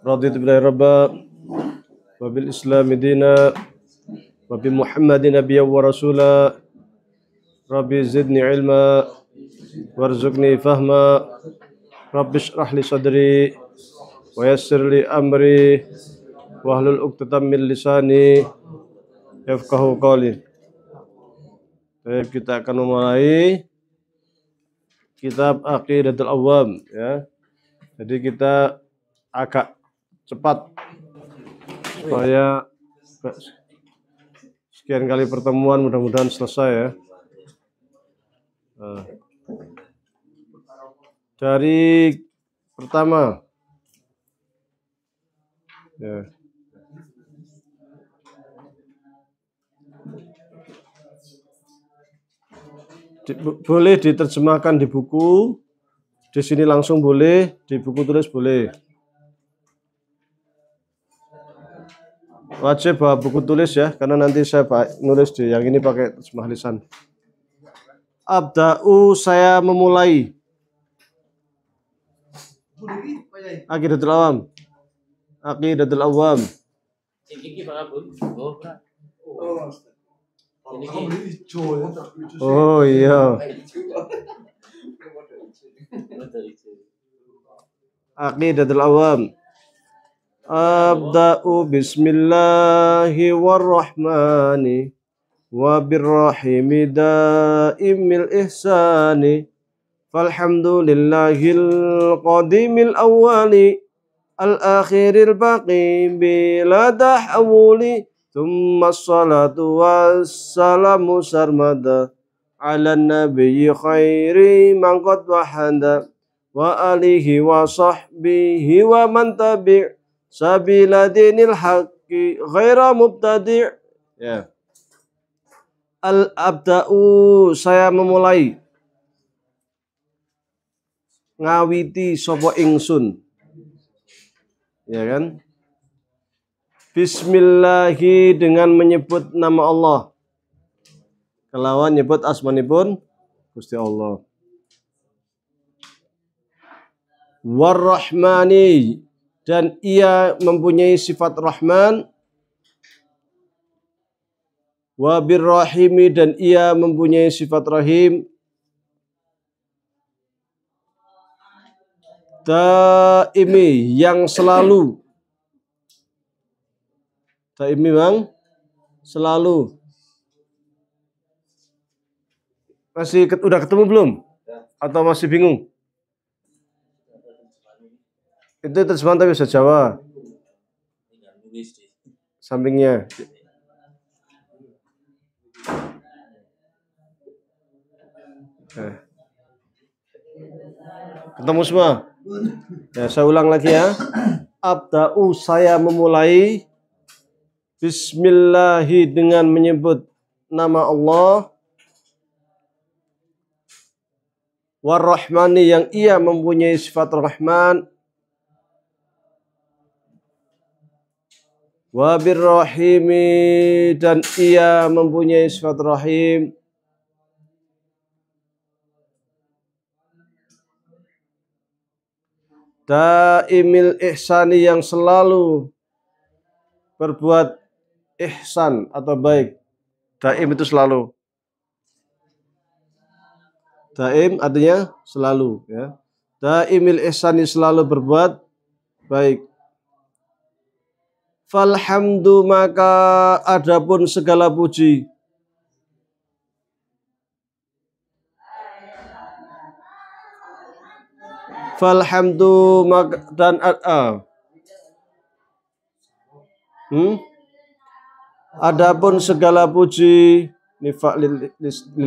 Raditu billahi rabba wa bil islami dina wa bi Muhammadin nabiyyan wa rasula. Rabbi zidni ilma warzuqni fahma. Rabbi shrah li sadri wa yassir li amri wahlul 'uqdatam min lisani yafqahu qawli. Baik, kita akan memulai kitab Aqidatul Awam ya. Jadi kita agak cepat supaya sekian kali pertemuan mudah-mudahan selesai ya. Nah, dari pertama ya. Boleh diterjemahkan di buku, di sini langsung boleh, di buku tulis boleh. Wajib bawa buku tulis ya, karena nanti saya nulis di yang ini pakai terjemah lisan. Abda'u, saya memulai. Aqidatul Awam. Aqidatul Awam. Oh iya. Aqidatul Awam. Abda'u bismillahi warrahmani wa birrahimi daimil ihsani falhamdulillahil qadimil awwali al-akhiril baqi bila tahawuli thumma salatu wassalamu sarmada ala nabiyyi khairi man qad wahanda wa alihi wa sahbihi wa man tabi' sabila dinil haqqi ghaira mubtadi'. Ya. Al-abda'u, saya memulai. Ngawiti sapa ingsun. Ya kan? Bismillahi, dengan menyebut nama Allah. Kelawan nyebut asmanipun Gusti Allah. Warrahmani, dan ia mempunyai sifat Rahman. Wa birrahimi, dan ia mempunyai sifat Rahim. Daimi, yang selalu. Daimi yang selalu. Masih udah ketemu belum? Atau masih bingung? Itu terjemahan tapi bahasa Jawa. Sampingnya. Ketemu semua? Ya, saya ulang lagi ya. Abda'u, saya memulai. Bismillahi, dengan menyebut nama Allah. Warrahmani, yang ia mempunyai sifat Rahman. Wa birrahimi, dan ia mempunyai sifat Rahim. Daimil ihsani, yang selalu berbuat ihsan atau baik. Daim itu selalu. Daim artinya selalu ya. Daimil ihsani, selalu berbuat baik. Falhamdu, maka adapun segala puji. Falhamdu, maka dan adapun segala puji, nifak lil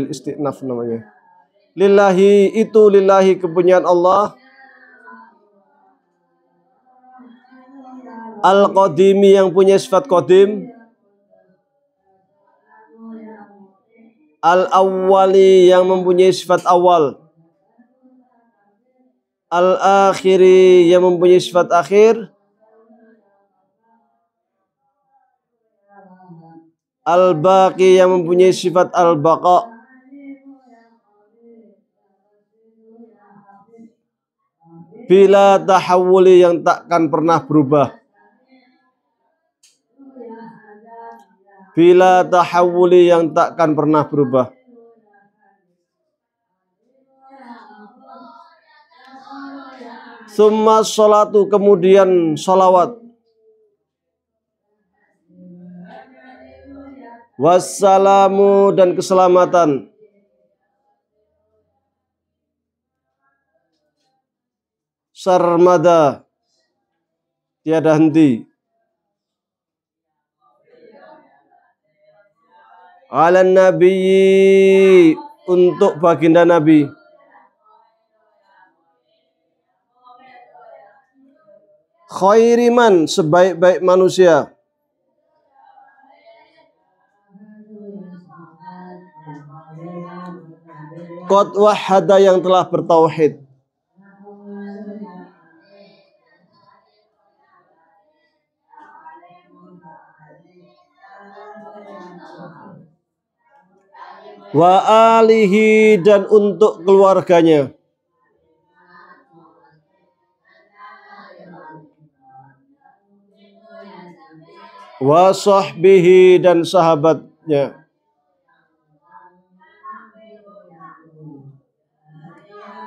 istinaf namanya. Lillahi, itu lillahi, kepunyaan Allah. Al-Qadimi, yang punya sifat Qadim. Al-Awwali, yang mempunyai sifat awal. Al-Akhiri, yang mempunyai sifat akhir. Al-Baqi, yang mempunyai sifat al-Baqa. bila tahawuli yang takkan pernah berubah. Bila tahawuli yang takkan pernah berubah. Summa sholatu, kemudian sholawat. Wassalamu, dan keselamatan. Sarmada, tiada henti. Ala nabiyyi, untuk baginda Nabi. Khairiman, sebaik-baik manusia. Qad wahada, yang telah bertauhid. Wa alihi, dan untuk keluarganya. Wa sahbihi, dan sahabatnya.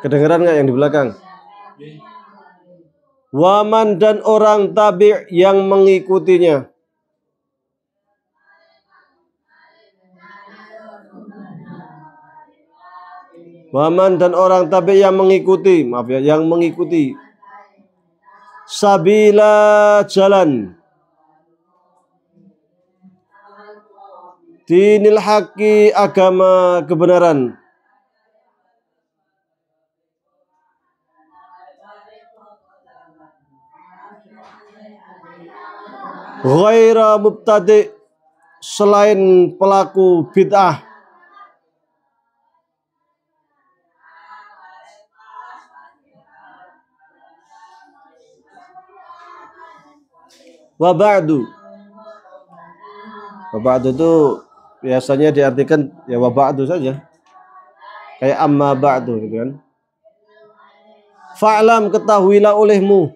Kedengeran nggak yang di belakang? Waman, dan orang tabi' yang mengikutinya. Waman, dan orang tabi' yang mengikuti, maaf ya, yang mengikuti. Sabila, jalan. Dinil haqi, agama kebenaran. Ghaira mubtadi', selain pelaku bid'ah. Wa ba'du. Wa ba'du itu biasanya diartikan ya wa ba'du saja. Kayak amma ba'du gitu kan. Fa'lam, ketahuilah olehmu.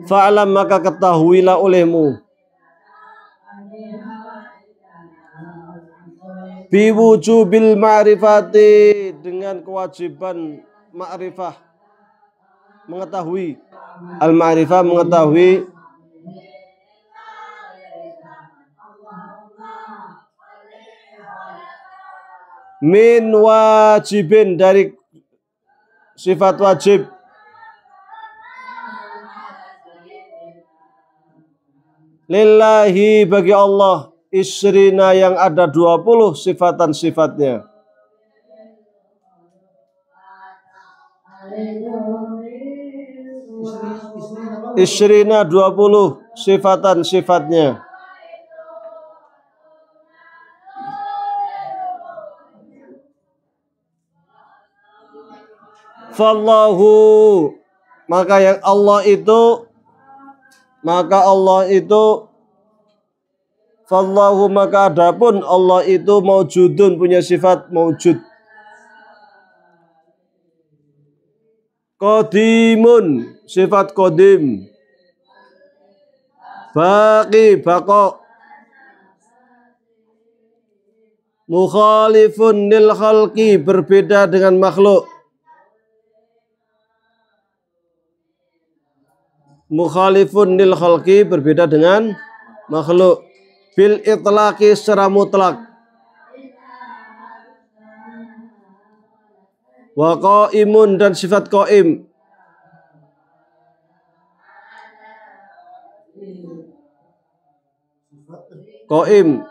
Fa'lam, maka ketahuilah olehmu. Biwujubil ma'rifati, dengan kewajiban ma'rifah, mengetahui. Al-ma'rifah, mengetahui. Min wajibin, dari sifat wajib. Lillahi, bagi Allah. Isrina, yang ada 20 sifatan sifatnya. Isrina, 20 sifatan sifatnya. Fallahu, maka yang Allah itu, fallahu, maka adapun Allah itu maujudun, punya sifat maujud. Qadimun, sifat qadim. Baqi, baqa. Mukhalifun lil khalqi, berbeda dengan makhluk. Mukhalifun lil khalqi, berbeda dengan makhluk. Bil itlaqi, secara mutlak. Wa qaimun, dan sifat qaim. Qaim,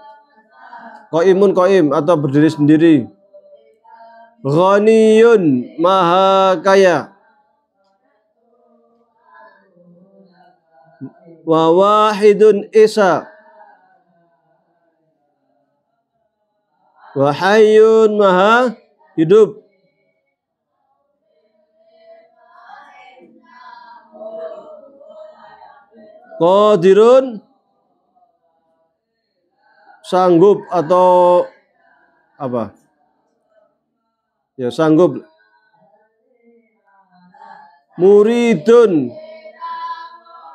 qaimun, qaim, atau berdiri sendiri. Ghaniyun, maha kaya. Wa wahidun isa. Wa hayyun, maha hidup. Qadirun, sanggup atau apa? Ya, sanggup. Muridun,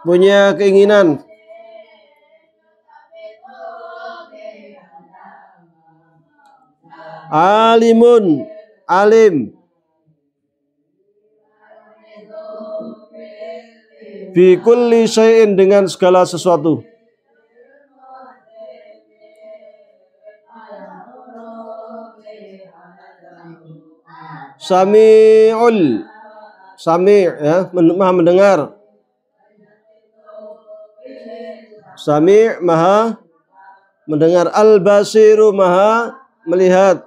punya keinginan. Alimun, alim. Bi kulli syai'in, dengan segala sesuatu. Sami'ul, sami' ya, maha mendengar. Sami' maha mendengar. Al-basiru, maha melihat.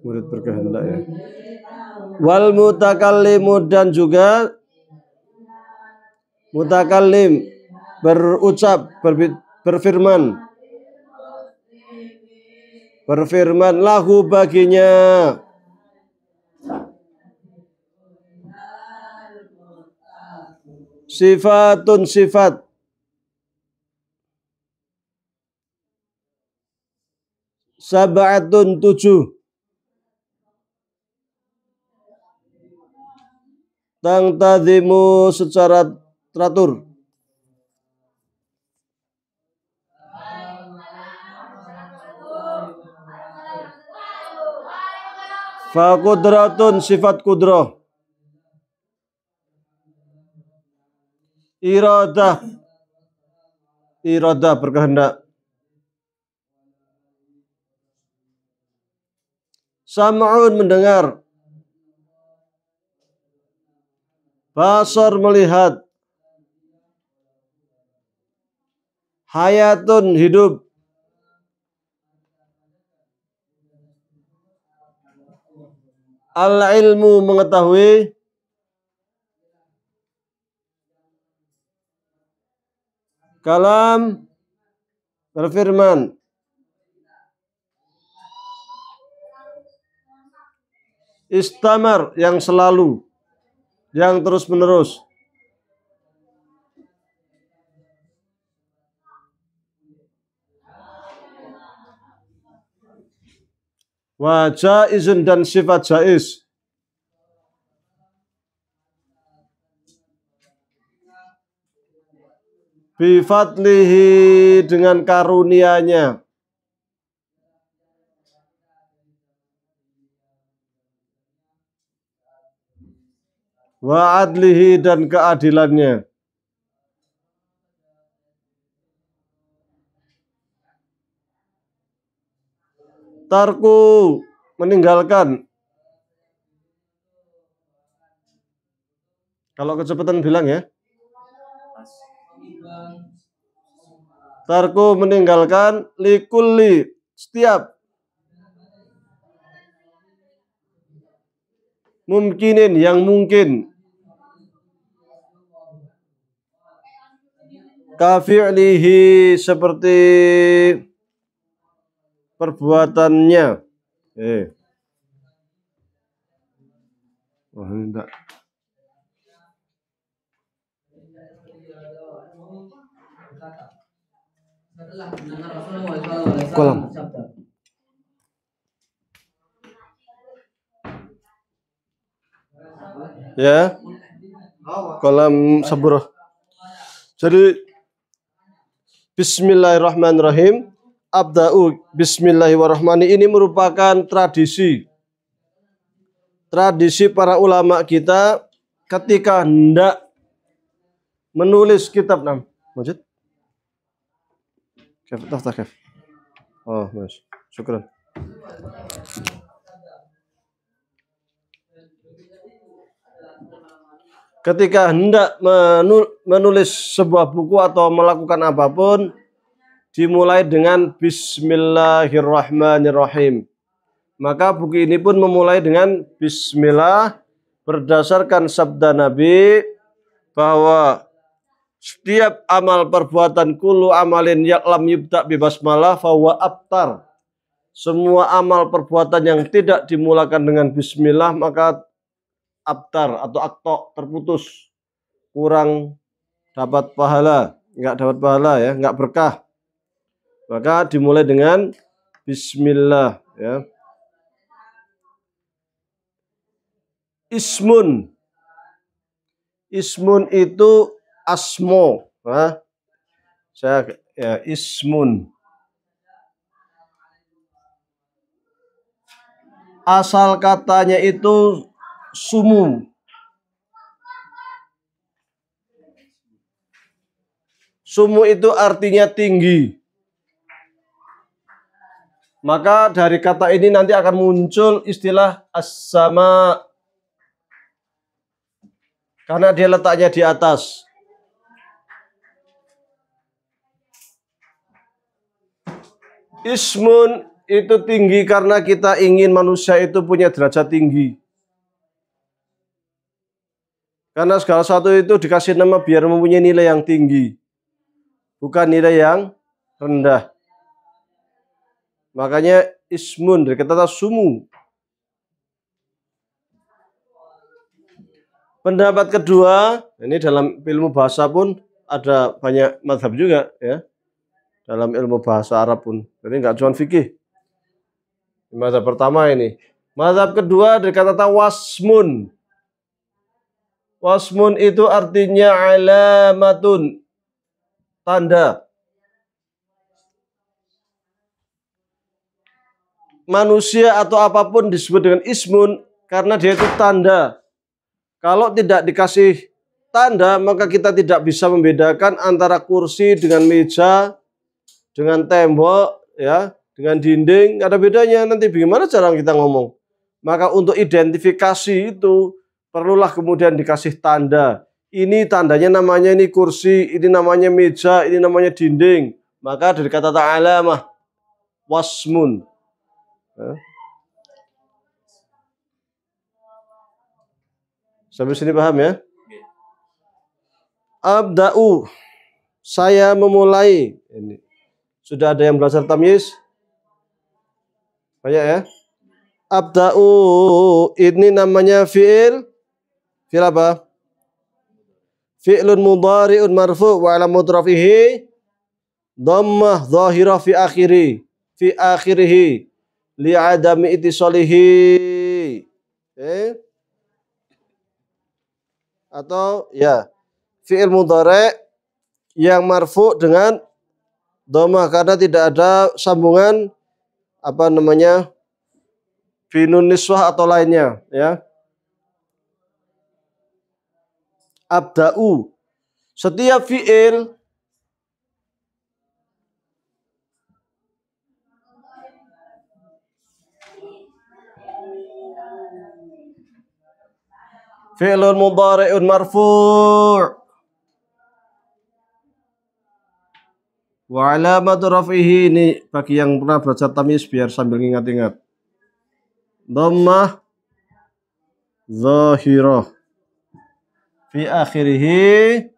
Murid berkehendak ya. Wal mutakallimu, dan juga mutakallim, berucap, berfirman. Berfirman, lahu, baginya. Sifatun, sifat. Sab'atun, 7. Tangtadzimu, secara teratur. Fakudratun, sifat kudrah. Iradah, iradah, berkehendak. Sam'un, mendengar. Basar, melihat. Hayatun, hidup. Al-ilmu, mengetahui. Kalam, berfirman. Istamar, yang selalu, yang terus-menerus. Wa jaizun, dan sifat jaiz. Bifadlihi, dengan karunia-Nya. Wa adlihi, dan keadilannya. Tarku, meninggalkan. Kalau kecepatan bilang ya. Tarku, meninggalkan. Likulli, setiap. Mungkinin, yang mungkin. Kafi'lihi, seperti perbuatannya. Wah, ini enggak. Kolam. Ya. Kolam saburah. Jadi Bismillahirrahmanirrahim. Abda'u bismillahirrahmanirrahim. Ini merupakan tradisi. Tradisi para ulama kita ketika hendak menulis kitab nam. Majid. Kef, tafta kef. Oh, mas. Syukran. Ketika hendak menulis sebuah buku atau melakukan apapun, dimulai dengan Bismillahirrahmanirrahim. Maka buku ini pun memulai dengan Bismillah, berdasarkan sabda Nabi bahwa setiap amal perbuatan kullu amalin lam yubda' bi basmalah fahuwa abtar. Semua amal perbuatan yang tidak dimulakan dengan bismillah maka abtar atau akto, terputus, kurang dapat pahala, enggak dapat pahala ya, enggak berkah. Maka dimulai dengan bismillah ya. Ismun. Ismun itu asmo. Nah, ya ismun. Asal katanya itu sumu. Sumu itu artinya tinggi. Maka dari kata ini nanti akan muncul istilah as-sama. Karena dia letaknya di atas. Ismun itu tinggi karena kita ingin manusia itu punya derajat tinggi. Karena segala sesuatu itu dikasih nama biar mempunyai nilai yang tinggi. Bukan nilai yang rendah. Makanya ismun dari kata sumu. Pendapat kedua, ini dalam ilmu bahasa pun ada banyak mazhab juga ya. Dalam ilmu bahasa Arab pun. Jadi nggak cuma fikih. Mazhab pertama ini. Mazhab kedua dari kata wasmun. Wasmun itu artinya alamatun. Tanda. Manusia atau apapun disebut dengan ismun karena dia itu tanda. Kalau tidak dikasih tanda, maka kita tidak bisa membedakan antara kursi dengan meja, dengan tembok, ya, dengan dinding. Ada bedanya. Nanti bagaimana cara kita ngomong? Maka untuk identifikasi itu perlulah kemudian dikasih tanda. Ini tandanya namanya ini kursi, ini namanya meja, ini namanya dinding. Maka dari kata ta'alamah, wasmun. Sampai sini paham ya? Abda'u, saya memulai. Ini. Sudah ada yang belajar tamyiz? Banyak ya? Abda'u, ini namanya fi'il. Fi'il apa? Fi'lun mudhari'un marfu' wa alamatu rafihi dhammah dhahirah fi akhiri. Fi akhirihi. Li'adami itisalihi. Atau ya fi'il mudhari' yang marfu dengan dhammah karena tidak ada sambungan apa namanya binun niswah atau lainnya ya. Abda'u, setiap fi'il fi'lun mudhari'un marfu' wa alamatu raf'ihi, ini bagi yang pernah belajar tamyiz biar sambil ingat-ingat. Dhammah zahirah fi akhirih.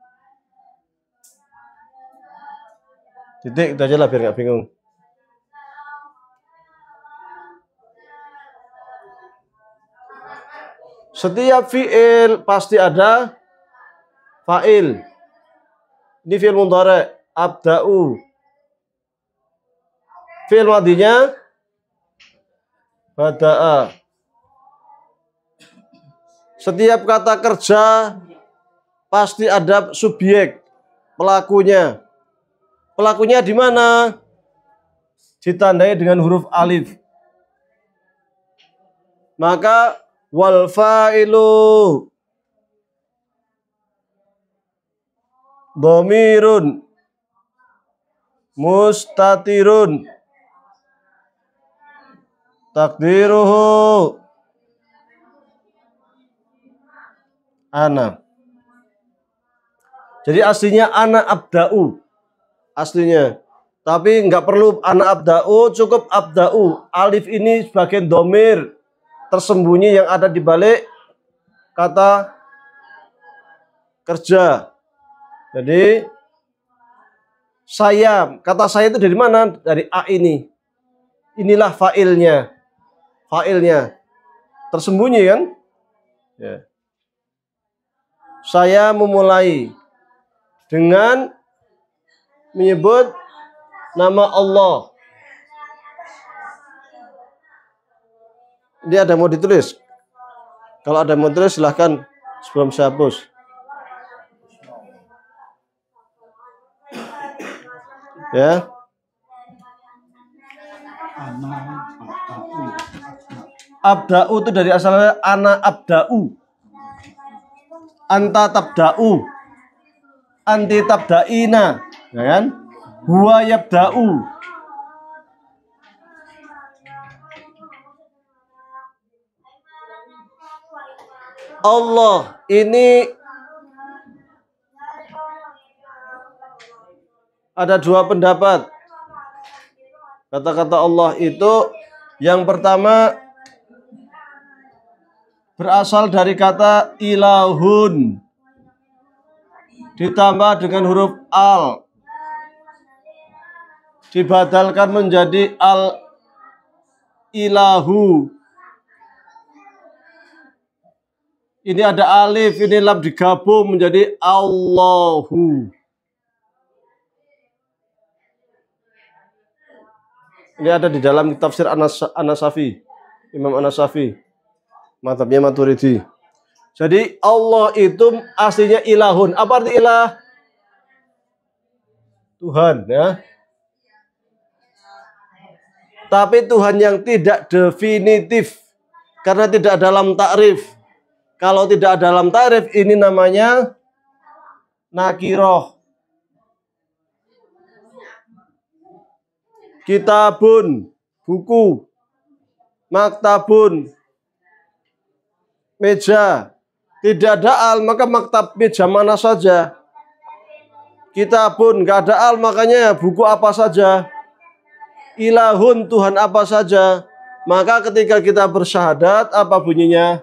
Titik itu aja lah biar nggak bingung. Setiap fi'il pasti ada fa'il. Ini fi'il mudhari', abda'u. Fi'il madinya bada'a. Setiap kata kerja pasti ada subjek, pelakunya. Pelakunya di mana? Ditandai dengan huruf alif. Maka wal fa'ilu dhamirun mustatirun takdiruhu ana. Jadi aslinya ana abda'u. Aslinya. Tapi nggak perlu ana abda'u, cukup abda'u. Alif ini sebagai dhamir tersembunyi yang ada di balik kata kerja. Jadi saya, kata saya itu dari mana? Dari a ini. Inilah fa'ilnya. Fa'ilnya tersembunyi kan? Ya. Saya memulai dengan menyebut nama Allah. Ini ada mau ditulis? Kalau ada mau ditulis silahkan sebelum saya hapus. Ya. Abda'u itu dari asalnya ana abda'u. Anta tabda'u. Anti tabda'ina. Ya kan? Huwa yabda'u. Allah ini ada dua pendapat. Kata-kata Allah itu yang pertama berasal dari kata ilahun ditambah dengan huruf al dibadalkan menjadi al ilahu. Ini ada alif, ini lam digabung menjadi Allahu. Ini ada di dalam tafsir An-Nasafi, Imam An-Nasafi, mazhabnya Maturidi. Jadi Allah itu aslinya ilahun. Apa arti ilah? Tuhan, ya. Tapi Tuhan yang tidak definitif karena tidak dalam takrif. Kalau tidak dalam takrif ini namanya nakiroh. Kitabun, buku. Maktabun, meja. Tidak ada al, maka maktab meja mana saja. Kitabun, gak ada al, makanya buku apa saja. Ilahun, Tuhan apa saja. Maka ketika kita bersyahadat, apa bunyinya?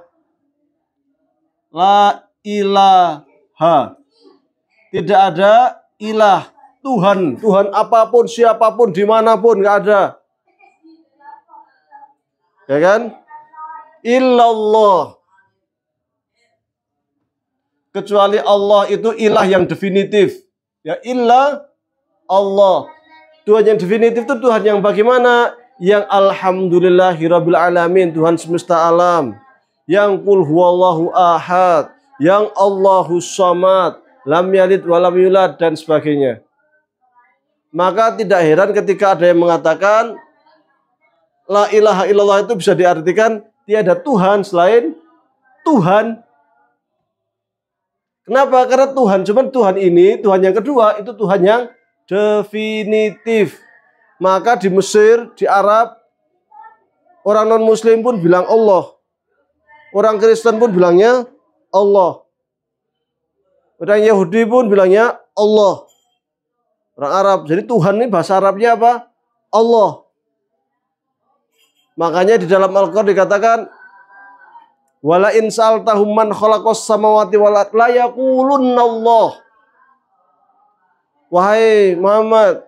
La ilaha. Tidak ada ilah. Tuhan, Tuhan apapun, siapapun, dimanapun, gak ada. Ya kan? Illallah. Kecuali Allah itu ilah yang definitif. Ya illa Allah. Tuhan yang definitif itu Tuhan yang bagaimana? Yang alhamdulillahirabbil alamin, Tuhan semesta alam. Yang qul huwallahu ahad, yang Allahus samad, lam yalid walam yulad dan sebagainya. Maka tidak heran ketika ada yang mengatakan la ilaha illallah itu bisa diartikan tiada Tuhan selain Tuhan. Kenapa? Karena Tuhan, cuman Tuhan ini, Tuhan yang kedua itu Tuhan yang definitif. Maka di Mesir, di Arab, orang non-muslim pun bilang Allah. Orang Kristen pun bilangnya Allah. Orang Yahudi pun bilangnya Allah. Orang Arab. Jadi Tuhan ini bahasa Arabnya apa? Allah. Makanya di dalam Al-Qur'an dikatakan wala in sa'altahum man khalaqas samawati wal ardh la yaqulunna Allah. Wahai Muhammad,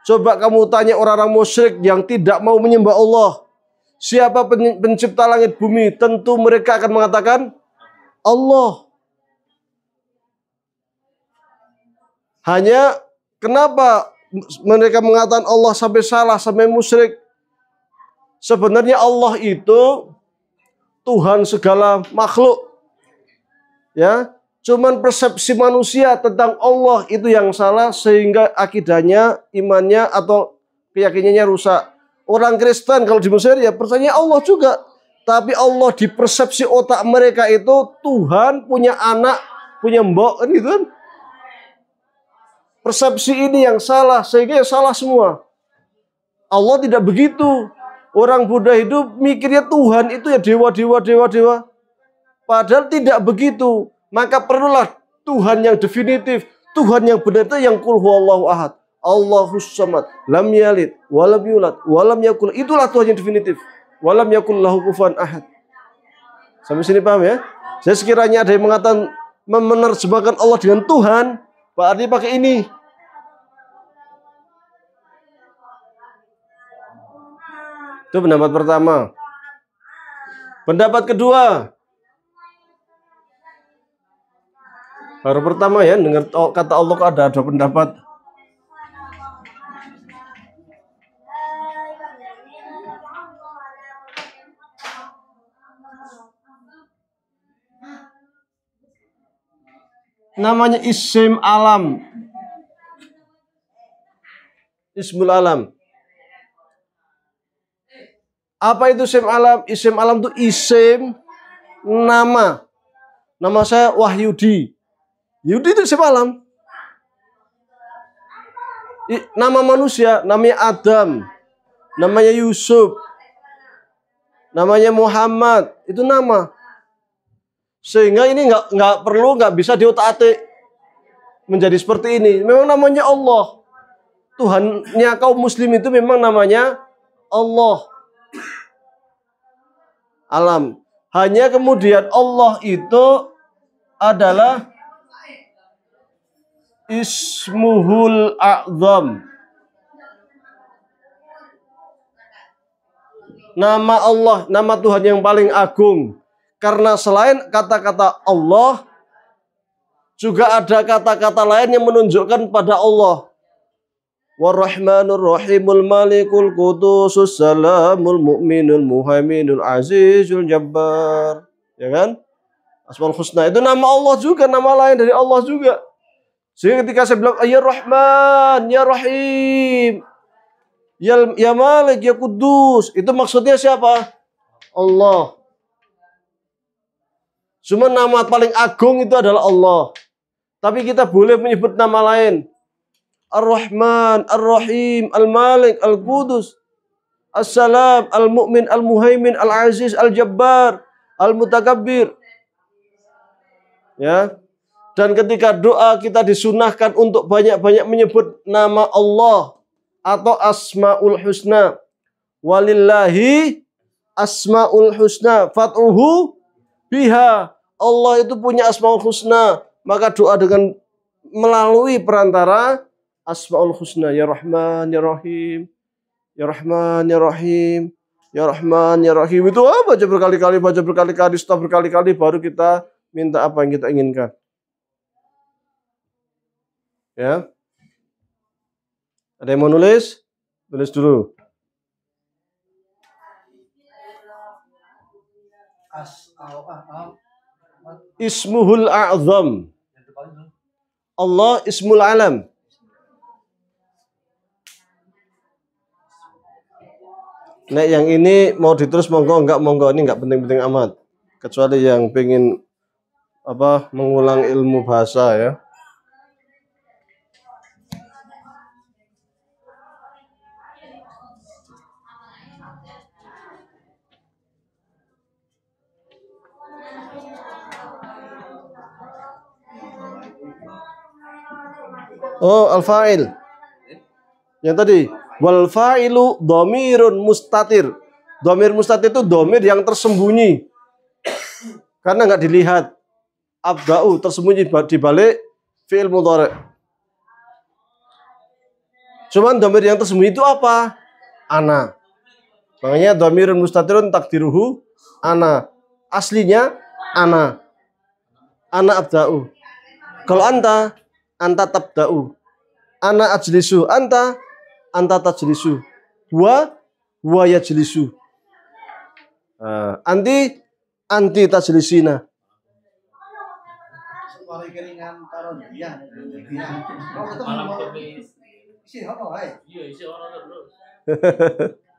coba kamu tanya orang-orang musyrik yang tidak mau menyembah Allah. Siapa pencipta langit bumi? Tentu mereka akan mengatakan Allah. Hanya kenapa mereka mengatakan Allah sampai salah, sampai musyrik? Sebenarnya Allah itu Tuhan segala makhluk. Ya, cuman persepsi manusia tentang Allah itu yang salah sehingga akidahnya, imannya atau keyakinannya rusak. Orang Kristen kalau di Mesir ya percaya Allah juga. Tapi Allah di persepsi otak mereka itu Tuhan punya anak, punya mbok kan gitu kan. Persepsi ini yang salah sehingga ya salah semua. Allah tidak begitu. Orang Buddha hidup mikirnya Tuhan itu ya dewa. Padahal tidak begitu. Maka perlulah Tuhan yang definitif. Tuhan yang benar itu yang qul huwallahu ahad. Allahus samad, lam yalid, walam yulad, walam yakul. Itulah Tuhan yang definitif. Walam yakul lahu kufuwan ahad. Sampai sini paham ya? Jadi sekiranya ada yang mengatakan menerjemahkan Allah dengan Tuhan, Pak Ardi pakai ini. Itu pendapat pertama. Pendapat kedua. Baru pertama ya, dengar kata Allah kok ada pendapat. Namanya isim alam. Ismul alam. Apa itu isim alam? Isim alam itu isim nama. Nama saya Wahyudi. Yudi itu isim alam. Nama manusia, namanya Adam, namanya Yusuf, namanya Muhammad, itu nama. Sehingga ini nggak bisa diotak-atik menjadi seperti ini. Memang namanya Allah. Tuhannya kaum muslim itu memang namanya Allah. Alam. Hanya kemudian Allah itu adalah Ismuhul A'zam. Nama Allah, nama Tuhan yang paling agung. Karena selain kata-kata Allah, juga ada kata-kata lain yang menunjukkan pada Allah. War-Rahmanur Rahimul Malikul Qudusus Salamul Mu'minul Muhaiminul Azizul Jabbar. Ya kan? Asmaul Husna itu nama Allah juga, nama lain dari Allah juga. Sehingga ketika saya bilang ya Rahman, ya Rahim, ya Malik, ya Kudus, itu maksudnya siapa? Allah. Cuma nama paling agung itu adalah Allah. Tapi kita boleh menyebut nama lain. Ar-Rahman, Ar-Rahim, Al-Malik, Al-Qudus, As-Salam, Al-Mu'min, Al-Muhaimin, Al-Aziz, Al-Jabbar, Al-Mutakabbir. Ya. Dan ketika doa kita disunahkan untuk banyak-banyak menyebut nama Allah atau Asmaul Husna. Walillahi Asmaul Husna fad'uhu biha. Allah itu punya Asmaul Husna. Maka doa dengan melalui perantara Asmaul Husna. Ya Rahman, Ya Rahim. Ya Rahman, Ya Rahim. Ya Rahman, Ya Rahim. Itu baca berkali-kali, stop berkali-kali, baru kita minta apa yang kita inginkan. Ya. Ada yang mau nulis? Tulis dulu. Ismuhul A'zam. Allah Ismul Alam. Nah, yang ini mau diterus monggo, enggak monggo, ini enggak penting-penting amat. Kecuali yang pengen mengulang ilmu bahasa ya. Oh, al-fa'il. Yang tadi, wal fa'ilu dhamirun mustatir. Dhamir mustatir itu dhamir yang tersembunyi. Karena nggak dilihat. Abda'u tersembunyi di balik fi'il mudhari'. Cuman dhamir yang tersembunyi itu apa? Ana. Makanya dhamirun mustatirun takdiruhu ana. Aslinya ana. Ana abda'u. Kalau anta tabda'u. Ana ajlisu, anta tajlisu. Wa yajlisu. Anti tajlisina.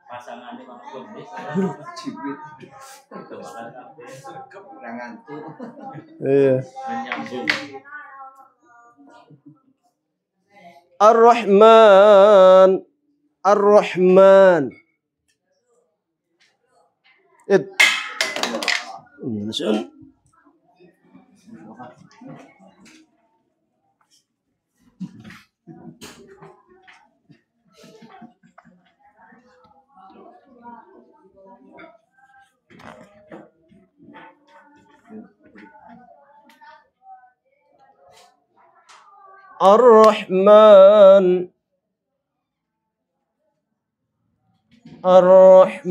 Pasangannya Bang Gomis. Iya. Menyambung. Ar-Rahman. Ar-Rahman. Ar-Rahman. Ar-Rahman.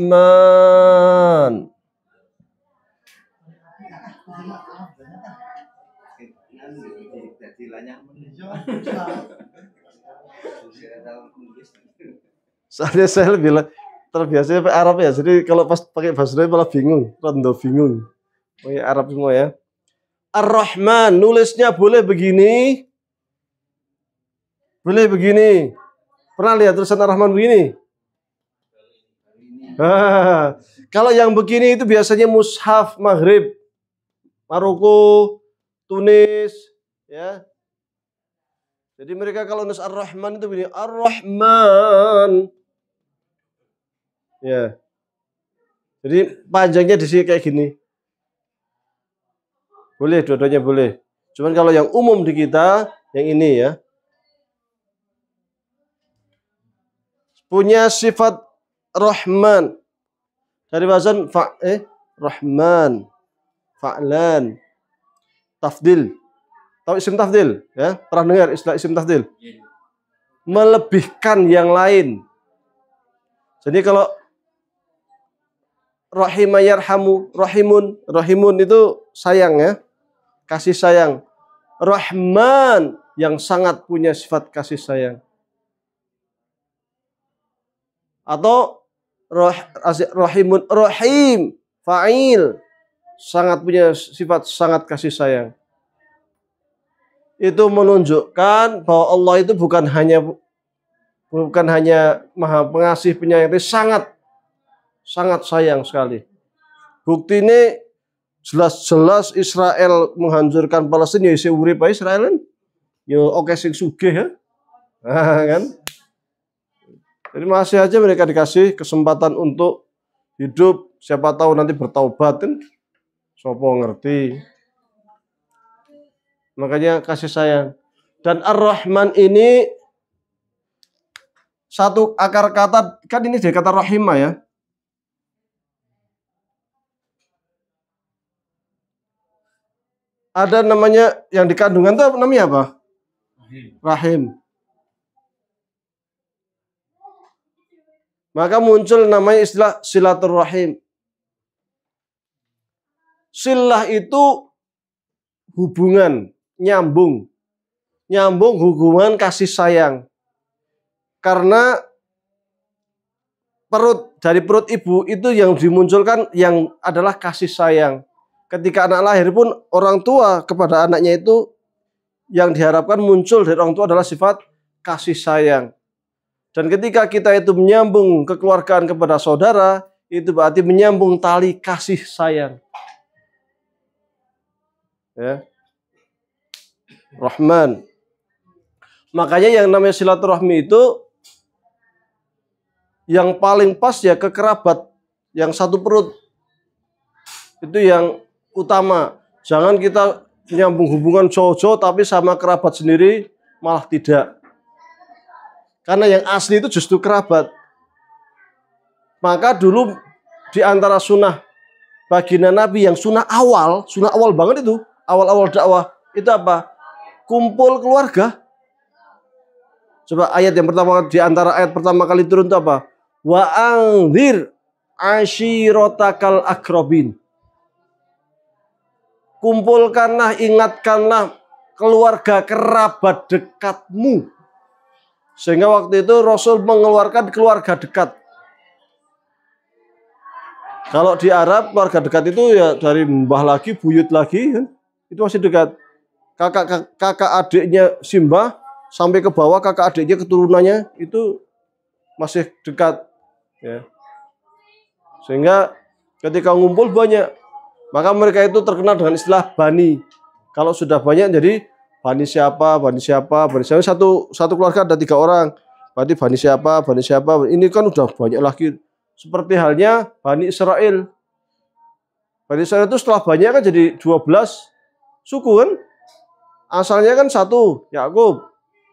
Saya bilang terbiasa pakai Arab ya. Jadi kalau pas pakai bahasa Indonesia malah bingung, rondo bingung. Pakai Arab semua ya. Ar-Rahman nulisnya boleh begini. Boleh begini. Pernah lihat tulisan Ar-Rahman begini? Kalau yang begini itu biasanya mushaf Maghrib, Maroko, Tunis, ya. Jadi mereka kalau nulis Ar-Rahman itu begini, Ar-Rahman. Ya. Jadi panjangnya di sini kayak gini. Boleh, dua-duanya boleh. Cuman kalau yang umum di kita, yang ini ya. Punya sifat Rahman. Dari wazan Rahman, Fa'lan, Tafdil. Tahu isim tafdil? Ya, pernah dengar istilah isim tafdil? Melebihkan yang lain. Jadi kalau rahima yarhamu, rahimun itu sayang ya. Kasih sayang. Rahman yang sangat punya sifat kasih sayang. Atau rahimun, rahim, fa'il, sangat punya sifat sangat kasih sayang. Itu menunjukkan bahwa Allah itu bukan hanya maha pengasih penyayang, tapi sangat sayang sekali. Bukti ini jelas-jelas Israel menghancurkan Palestina, ya urip ae Israel kan. Ya oke sing sugih ya. Kan? Jadi masih aja mereka dikasih kesempatan untuk hidup, siapa tahu nanti bertaubat kan. Sopo ngerti. Makanya kasih sayang. Dan Ar-Rahman ini satu akar kata, kan ini dari kata rahimah ya. Ada namanya yang di kandungan itu namanya apa? Rahim. Maka muncul namanya istilah silaturrahim. Silah itu hubungan, nyambung hubungan kasih sayang. Karena dari perut ibu itu yang dimunculkan yang adalah kasih sayang. Ketika anak lahir pun orang tua kepada anaknya itu yang diharapkan muncul dari orang tua adalah sifat kasih sayang. Dan ketika kita itu menyambung kekeluargaan kepada saudara, itu berarti menyambung tali kasih sayang. Ya. Rahman. Makanya yang namanya silaturahmi itu yang paling pas ya ke kerabat yang satu perut. Itu yang utama. Jangan kita menyambung hubungan jauh-jauh tapi sama kerabat sendiri malah tidak. Karena yang asli itu justru kerabat. Maka dulu di antara sunnah baginda Nabi yang sunnah awal banget itu, awal-awal dakwah itu apa? Kumpul keluarga. Coba ayat yang pertama, di antara ayat pertama kali turun itu apa? Wa anzir ashiratakal akrabin. Kumpulkanlah, ingatkanlah keluarga kerabat dekatmu. Sehingga waktu itu Rasul mengeluarkan keluarga dekat. Kalau di Arab keluarga dekat itu ya dari mbah lagi, buyut lagi, kan? Itu masih dekat. Kakak adiknya Simbah sampai ke bawah kakak adiknya keturunannya itu masih dekat. Ya. Sehingga ketika ngumpul banyak, maka mereka itu terkenal dengan istilah bani. Kalau sudah banyak jadi bani siapa, satu keluarga ada 3 orang. Berarti bani siapa. Ini kan udah banyak lagi. Seperti halnya Bani Israel. Bani Israel itu setelah banyak kan jadi 12 suku kan. Asalnya kan 1, Yakub.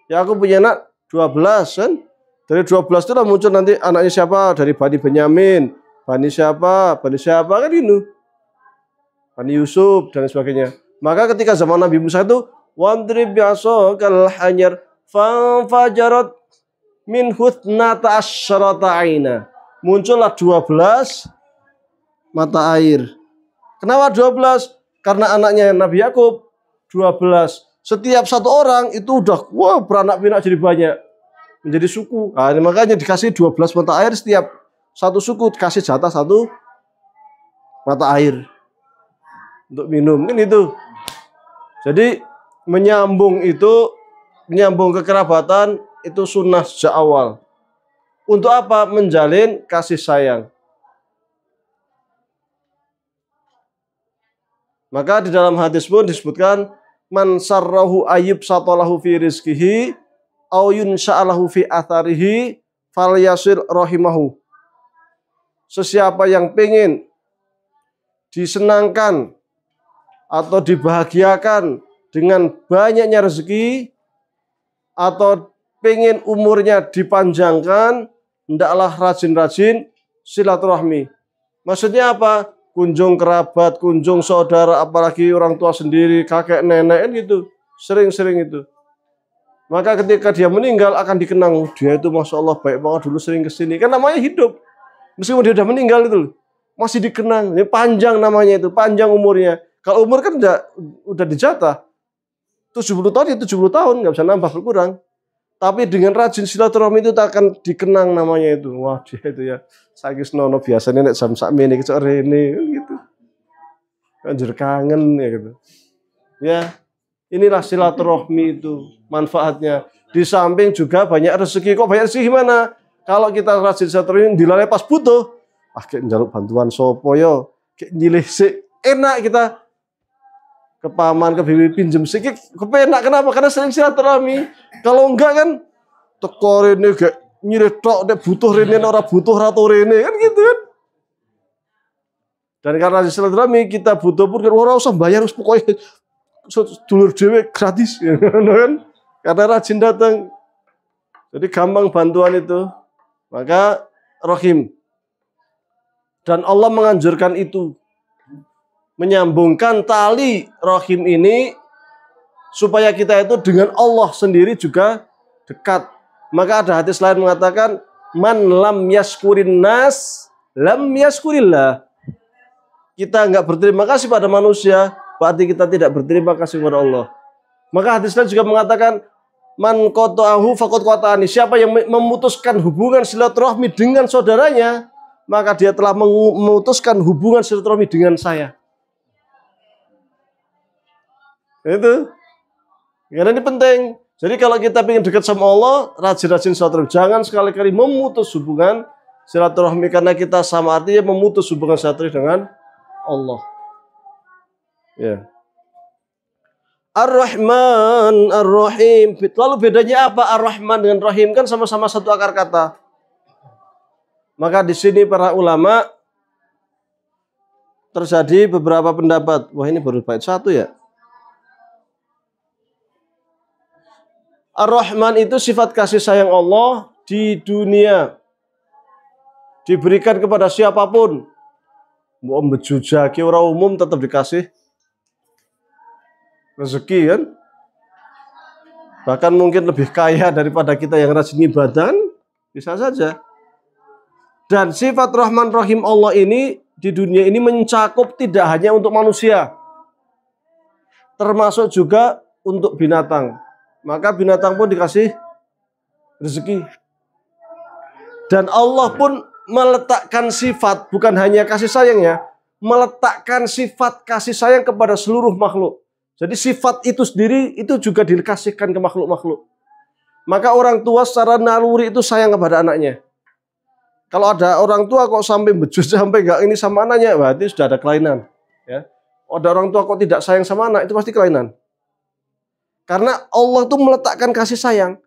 Yakub punya anak 12 kan. Dari 12 itu lah muncul nanti anaknya siapa, dari Bani Benyamin. Bani siapa kan ini. Bani Yusuf dan sebagainya. Maka ketika zaman Nabi Musa itu wandrib bi'asakal hajar fanfajarat min hutnata asyrata aina. Muncullah 12 mata air. Kenapa 12? Karena anaknya Nabi Yakub 12. Setiap satu orang itu udah beranak pinak jadi banyak. Menjadi suku. Nah, makanya dikasih 12 mata air setiap satu suku kasih jatah satu mata air untuk minum, kan itu. Jadi menyambung kekerabatan itu sunnah sejak awal. Untuk apa? Menjalin kasih sayang. Maka di dalam hadis pun disebutkan man sarrahu ayyub satalahu fi rizqihi au yunsha'alahu fi atharihi falyasil rahimahu. Sesiapa yang pengen disenangkan atau dibahagiakan dengan banyaknya rezeki atau pengen umurnya dipanjangkan, hendaklah rajin-rajin silaturahmi. Maksudnya apa? Kunjung kerabat, kunjung saudara, apalagi orang tua sendiri, kakek, nenek, gitu. Sering-sering itu. Maka ketika dia meninggal akan dikenang, dia itu Masya Allah baik banget dulu sering kesini. Kan namanya hidup. Meskipun dia sudah meninggal itu, masih dikenang. Ini panjang namanya itu, panjang umurnya. Kalau umur kan udah dijatah. 70 tahun ya 70 tahun, nggak bisa nambah berkurang. Tapi dengan rajin silaturahmi itu akan dikenang namanya itu. Wah dia itu ya. Saiki senono biasanya nek jam sakmene kecok rene gitu. Anjir kangen ya gitu. Ya, inilah silaturahmi itu manfaatnya. Di samping juga banyak rezeki. Kok banyak rezeki gimana? Kalau kita rajin silaturahmi dilalai pas butuh, kayak njaluk bantuan sopo yo, kayak nyilih sik enak kita. Ke paman, ke bibi pinjem sikit, kepenak. Kenapa? Karena sering silaturahmi. Kalau enggak kan teko rene gak nyilih tok nek butuh rene ora butuh rato rene kan gitu kan. Dan karena silaturahmi kita butuh pun ora usah bayar, pokoknya dulur dhewe gratis kan. Karena rajin datang. Jadi gampang bantuan itu. Maka rahim. Dan Allah menganjurkan itu. Menyambungkan tali rahim ini supaya kita itu dengan Allah sendiri juga dekat. Maka ada hadis lain mengatakan man lam yaskurin nas lam yaskurillah. Kita enggak berterima kasih pada manusia, berarti kita tidak berterima kasih kepada Allah. Maka hadis lain juga mengatakan man qata'ahu faqad qata'ani. Siapa yang memutuskan hubungan silaturahmi dengan saudaranya, maka dia telah memutuskan hubungan silaturahmi dengan saya. Itu. Karena ini penting. Jadi kalau kita ingin dekat sama Allah, rajin-rajin silaturahmi. Jangan sekali-kali memutus hubungan silaturahmi karena kita sama artinya memutus hubungan silaturahmi dengan Allah. Ya. Ar-Rahman, Ar-Rahim. Lalu bedanya apa Ar-Rahman dengan Rahim? Kan sama-sama satu akar kata. Maka di sini para ulama terjadi beberapa pendapat. Wah ini baru bait satu ya. Ar-Rahman itu sifat kasih sayang Allah di dunia. Diberikan kepada siapapun. Mau bejujaki orang umum tetap dikasih rezeki kan. Bahkan mungkin lebih kaya daripada kita yang rajin ibadah. Bisa saja. Dan sifat Rahman Rahim Allah ini di dunia ini mencakup tidak hanya untuk manusia. Termasuk juga untuk binatang. Maka binatang pun dikasih rezeki. Dan Allah pun meletakkan sifat, bukan hanya kasih sayang ya, meletakkan sifat kasih sayang kepada seluruh makhluk. Jadi sifat itu sendiri itu juga dikasihkan ke makhluk-makhluk. Maka orang tua secara naluri itu sayang kepada anaknya. Kalau ada orang tua kok sampai bejus sampai enggak ini sama anaknya, berarti sudah ada kelainan. Ya. Ada orang tua kok tidak sayang sama anak, itu pasti kelainan. Karena Allah tuh meletakkan kasih sayang,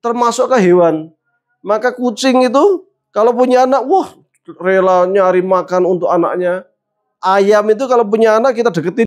termasuk ke hewan. Maka kucing itu kalau punya anak, wah rela nyari makan untuk anaknya. Ayam itu kalau punya anak kita deketin